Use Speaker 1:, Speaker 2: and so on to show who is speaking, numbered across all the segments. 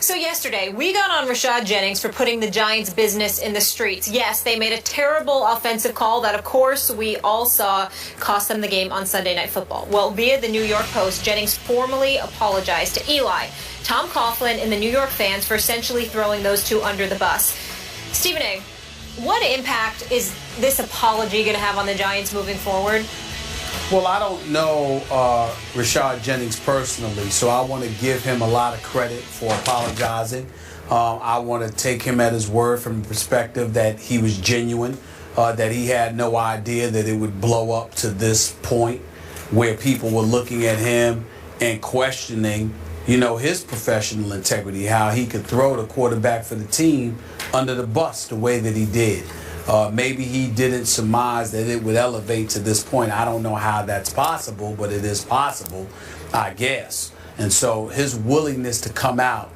Speaker 1: So yesterday, we got on Rashad Jennings for putting the Giants' business in the streets. Yes, they made a terrible offensive call that, of course, we all saw cost them the game on Sunday Night Football. Well, via the New York Post, Jennings formally apologized to Eli, Tom Coughlin, and the New York fans for essentially throwing those two under the bus. Stephen A., what impact is this apology going to have on the Giants moving forward?
Speaker 2: Well, I don't know Rashad Jennings personally, so I want to give him a lot of credit for apologizing. I want to take him at his word from the perspective that he was genuine, that he had no idea that it would blow up to this point where people were looking at him and questioning, you know, his professional integrity, how he could throw the quarterback for the team under the bus the way that he did. Maybe he didn't surmise that it would elevate to this point. I don't know how that's possible, but it is possible, I guess. And so his willingness to come out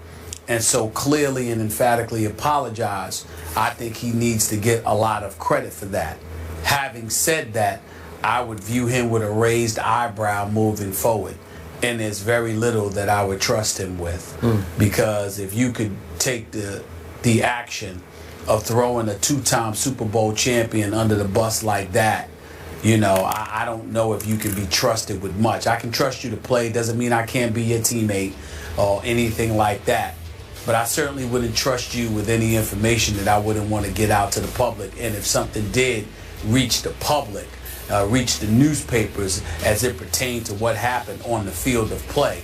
Speaker 2: and so clearly and emphatically apologize, I think he needs to get a lot of credit for that. Having said that, I would view him with a raised eyebrow moving forward. And there's very little that I would trust him with. Because if you could take the action of throwing a two-time Super Bowl champion under the bus like that, you know, I don't know if you can be trusted with much. I can trust you to play. Doesn't mean I can't be your teammate or anything like that. But I certainly wouldn't trust you with any information that I wouldn't want to get out to the public. And if something did reach the public, reach the newspapers as it pertained to what happened on the field of play,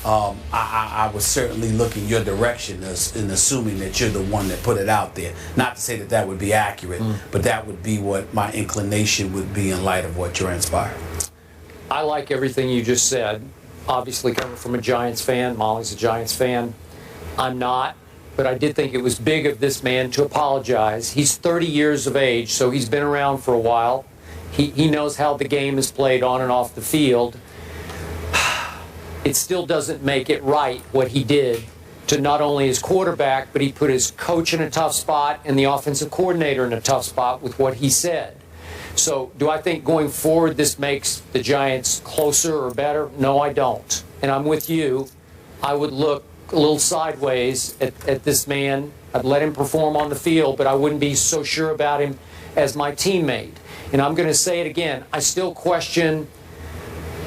Speaker 2: I was certainly looking your direction in assuming that you're the one that put it out there. Not to say that that would be accurate, but that would be what my inclination would be in light of what transpired.
Speaker 3: I like everything you just said. Obviously coming from a Giants fan. Molly's a Giants fan. I'm not, but I did think it was big of this man to apologize. He's 30 years of age, so he's been around for a while. He knows how the game is played on and off the field. It still doesn't make it right what he did to not only his quarterback, but he put his coach in a tough spot and the offensive coordinator in a tough spot with what he said. So do I think going forward this makes the Giants closer or better? No, I don't. And I'm with you. I would look a little sideways at this man. I'd let him perform on the field, but I wouldn't be so sure about him as my teammate. And I'm going to say it again. I still question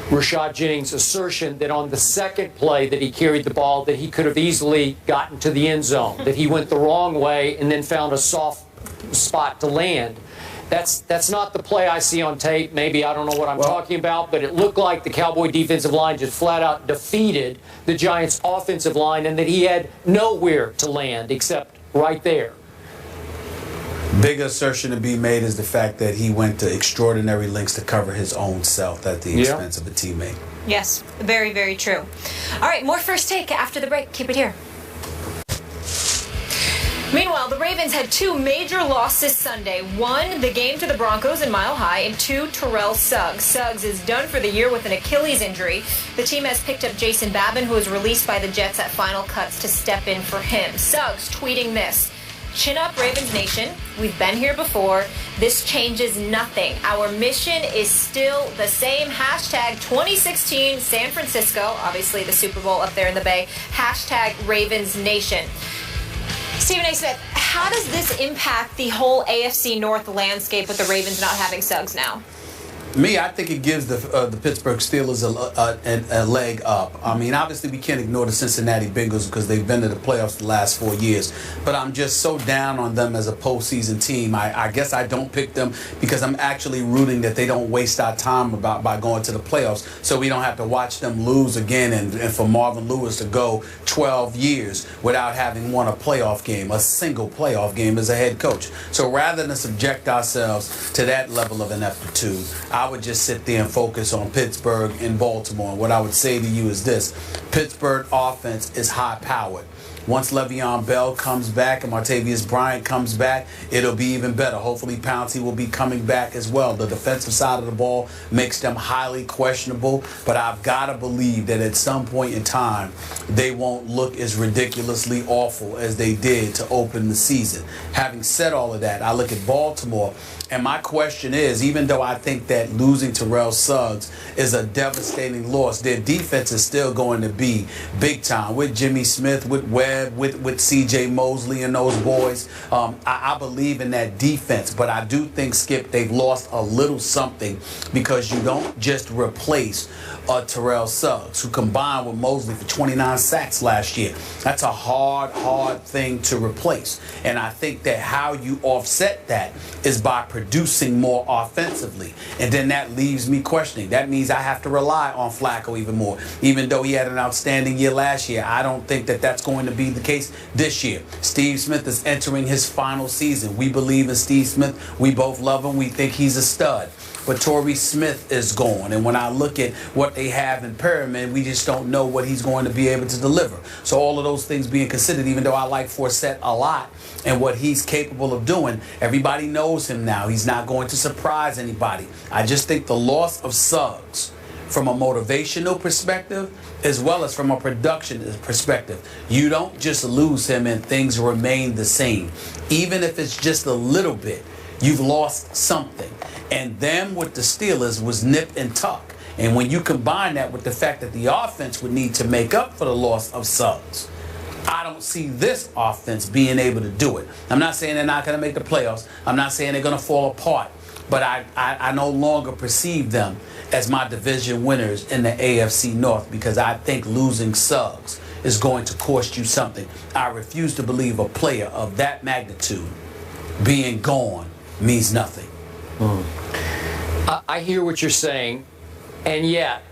Speaker 3: Rashad Jennings' assertion that on the second play that he carried the ball, that he could have easily gotten to the end zone, that he went the wrong way and then found a soft spot to land. That's not the play I see on tape. Maybe I don't know what I'm talking about, but it looked like the Cowboy defensive line just flat out defeated the Giants' offensive line and that he had nowhere to land except right there.
Speaker 2: Big assertion to be made is the fact that he went to extraordinary lengths to cover his own self at the expense of a teammate.
Speaker 1: Yes, very, very true. All right, more First Take after the break. Keep it here. Meanwhile, the Ravens had two major losses Sunday. One, the game to the Broncos in Mile High, and two, Terrell Suggs. Suggs is done for the year with an Achilles injury. The team has picked up Jason Babin, who was released by the Jets at Final Cuts, to step in for him. Suggs tweeting this: "Chin up, Ravens Nation. We've been here before. This changes nothing. Our mission is still the same. Hashtag 2016 San Francisco." Obviously, the Super Bowl up there in the Bay. Hashtag Ravens Nation. Stephen A. Smith, how does this impact the whole AFC North landscape with the Ravens not having Suggs now?
Speaker 2: Me, I think it gives the Pittsburgh Steelers a leg up. I mean, obviously we can't ignore the Cincinnati Bengals because they've been to the playoffs the last 4 years. But I'm just so down on them as a postseason team. I guess I don't pick them because I'm actually rooting that they don't waste our time by going to the playoffs, so we don't have to watch them lose again and for Marvin Lewis to go 12 years without having won a playoff game, a single playoff game as a head coach. So rather than subject ourselves to that level of ineptitude, I would just sit there and focus on Pittsburgh and Baltimore. And what I would say to you is this: Pittsburgh offense is high-powered. Once Le'Veon Bell comes back and Martavius Bryant comes back, it'll be even better. Hopefully Pouncey will be coming back as well. The defensive side of the ball makes them highly questionable, but I've got to believe that at some point in time, they won't look as ridiculously awful as they did to open the season. Having said all of that, I look at Baltimore, and my question is, even though I think that that losing Terrell Suggs is a devastating loss. Their defense is still going to be big time with Jimmy Smith, with Webb, with C.J. Mosley and those boys. I believe in that defense, but I do think, Skip, they've lost a little something because you don't just replace Terrell Suggs, who combined with Mosley for 29 sacks last year. That's a hard thing to replace. And I think that how you offset that is by producing more offensively. And then that leaves me questioning. That means I have to rely on Flacco even more. Even though he had an outstanding year last year, I don't think that that's going to be the case this year. Steve Smith is entering his final season. We believe in Steve Smith. We both love him. We think he's a stud. But Torrey Smith is gone. And when I look at what they have in Perriman, we just don't know what he's going to be able to deliver. So all of those things being considered, even though I like Forsett a lot and what he's capable of doing, everybody knows him now. He's not going to surprise anybody. I just think the loss of Suggs from a motivational perspective as well as from a production perspective, you don't just lose him and things remain the same. Even if it's just a little bit, you've lost something. And them with the Steelers was nip and tuck. And when you combine that with the fact that the offense would need to make up for the loss of Suggs, I don't see this offense being able to do it. I'm not saying they're not going to make the playoffs. I'm not saying they're going to fall apart. But I no longer perceive them as my division winners in the AFC North because I think losing Suggs is going to cost you something. I refuse to believe a player of that magnitude being gone means nothing.
Speaker 3: I hear what you're saying, and yet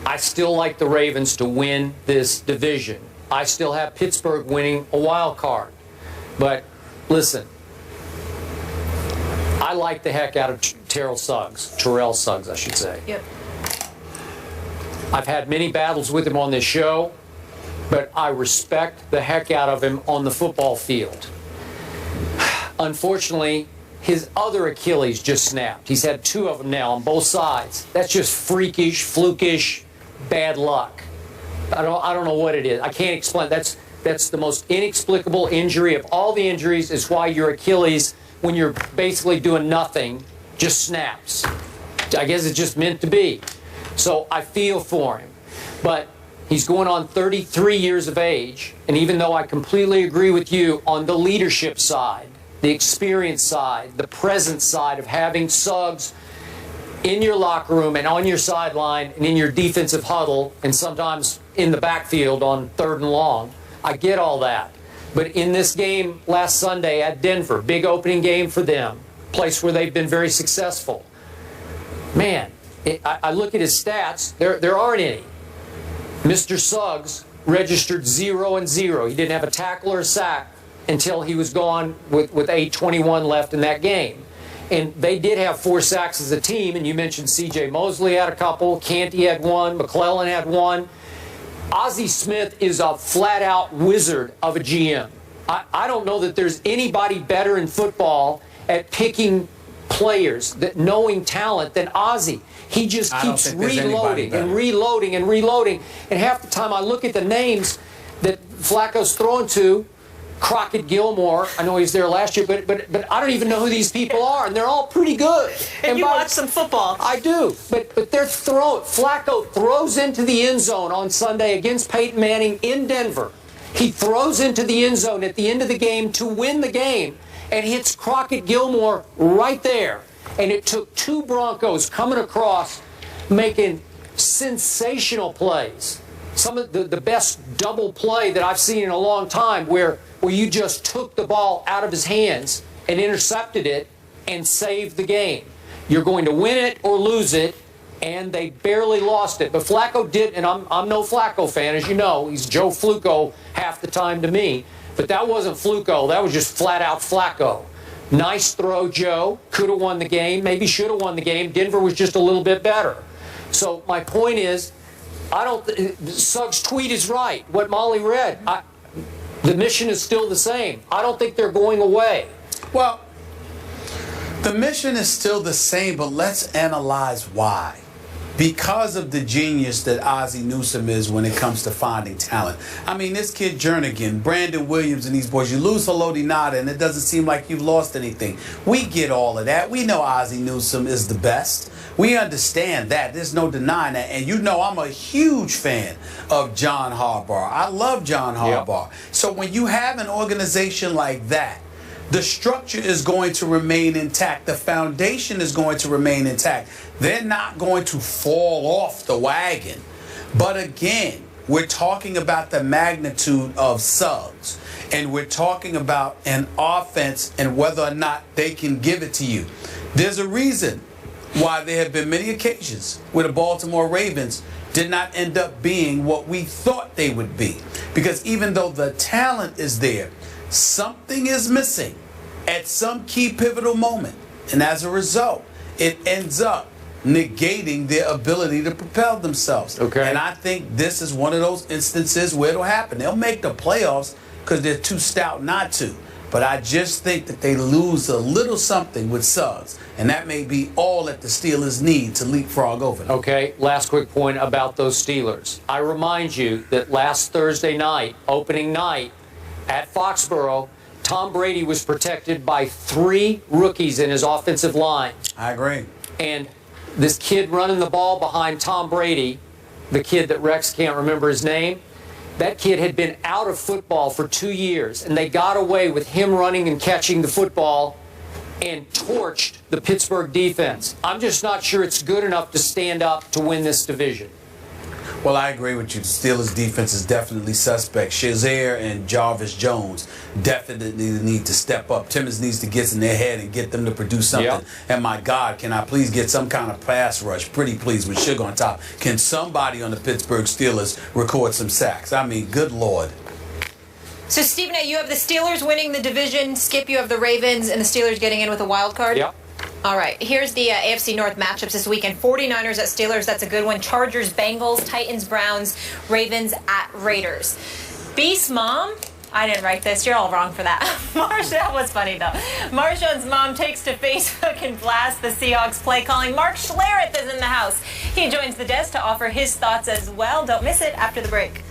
Speaker 3: I still like the Ravens to win this division. I still have Pittsburgh winning a wild card. But listen, I like the heck out of Terrell Suggs, I should say.
Speaker 1: Yep.
Speaker 3: I've had many battles with him on this show, but I respect the heck out of him on the football field. Unfortunately, his other Achilles just snapped. He's had two of them now on both sides. That's just freakish, flukish, bad luck. I don't know what it is. I can't explain. That's the most inexplicable injury of all the injuries. Is why your Achilles, when you're basically doing nothing, just snaps. I guess it's just meant to be. So I feel for him. But he's going on 33 years of age, and even though I completely agree with you on the leadership side, the experience side, the present side of having Suggs in your locker room and on your sideline and in your defensive huddle and sometimes in the backfield on 3rd and long, I get all that. But in this game last Sunday at Denver, big opening game for them, place where they've been very successful. Man, I look at his stats, there aren't any. Mr. Suggs registered 0-0. He didn't have a tackle or a sack until he was gone with 8:21 left in that game. And they did have 4 sacks as a team, and you mentioned C.J. Mosley had a couple, Canty had one, McClellan had one. Ozzie Smith is a flat-out wizard of a GM. I don't know that there's anybody better in football at picking players, that knowing talent than Ozzie. He just keeps reloading and reloading and reloading. And half the time I look at the names that Flacco's throwing to, Crockett Gilmore, I know he was there last year, but I don't even know who these people are, and they're all pretty good.
Speaker 1: And you watch some football.
Speaker 3: I do, but they're Flacco throws into the end zone on Sunday against Peyton Manning in Denver. He throws into the end zone at the end of the game to win the game and hits Crockett Gilmore right there. And it took 2 Broncos coming across making sensational plays. Some of the best double play that I've seen in a long time where you just took the ball out of his hands and intercepted it and saved the game. You're going to win it or lose it, and they barely lost it. But Flacco did, and I'm no Flacco fan, as you know. He's Joe Fluco half the time to me. But that wasn't Fluco. That was just flat-out Flacco. Nice throw, Joe. Could have won the game. Maybe should have won the game. Denver was just a little bit better. So my point is, Suggs' tweet is right. What Molly read, the mission is still the same. I don't think they're going away.
Speaker 2: Well, the mission is still the same, but let's analyze why. Because of the genius that Ozzie Newsome is when it comes to finding talent. I mean, this kid Jernigan, Brandon Williams, and these boys, you lose Haloti Ngata, and it doesn't seem like you've lost anything. We get all of that. We know Ozzie Newsome is the best. We understand that. There's no denying that. And you know I'm a huge fan of John Harbaugh. I love John Harbaugh. Yep. So when you have an organization like that, the structure is going to remain intact. The foundation is going to remain intact. They're not going to fall off the wagon. But again, we're talking about the magnitude of Suggs. And we're talking about an offense and whether or not they can give it to you. There's a reason why there have been many occasions where the Baltimore Ravens did not end up being what we thought they would be. Because even though the talent is there, something is missing at some key pivotal moment. And as a result, it ends up negating their ability to propel themselves.
Speaker 3: Okay.
Speaker 2: And I think this is one of those instances where it'll happen. They'll make the playoffs because they're too stout not to. But I just think that they lose a little something with Suggs. And that may be all that the Steelers need to leapfrog over them.
Speaker 3: Okay, last quick point about those Steelers. I remind you that last Thursday night, opening night, at Foxborough, Tom Brady was protected by 3 rookies in his offensive line.
Speaker 2: I agree.
Speaker 3: And this kid running the ball behind Tom Brady, the kid that Rex can't remember his name, that kid had been out of football for 2 years, and they got away with him running and catching the football and torched the Pittsburgh defense. I'm just not sure it's good enough to stand up to win this division.
Speaker 2: Well, I agree with you. The Steelers' defense is definitely suspect. Shazier and Jarvis Jones definitely need to step up. Timmons needs to get in their head and get them to produce something. Yep. And my God, can I please get some kind of pass rush? Pretty please, with Sugar on top. Can somebody on the Pittsburgh Steelers record some sacks? I mean, good Lord.
Speaker 1: So, Stephen A., you have the Steelers winning the division. Skip, you have the Ravens and the Steelers getting in with a wild card?
Speaker 3: Yep.
Speaker 1: All right, here's the AFC North matchups this weekend. 49ers at Steelers, that's a good one. Chargers, Bengals, Titans, Browns, Ravens at Raiders. Beast Mom, I didn't write this. You're all wrong for that. That was funny, though. Marshawn's mom takes to Facebook and blasts the Seahawks play calling. Mark Schlereth is in the house. He joins the desk to offer his thoughts as well. Don't miss it after the break.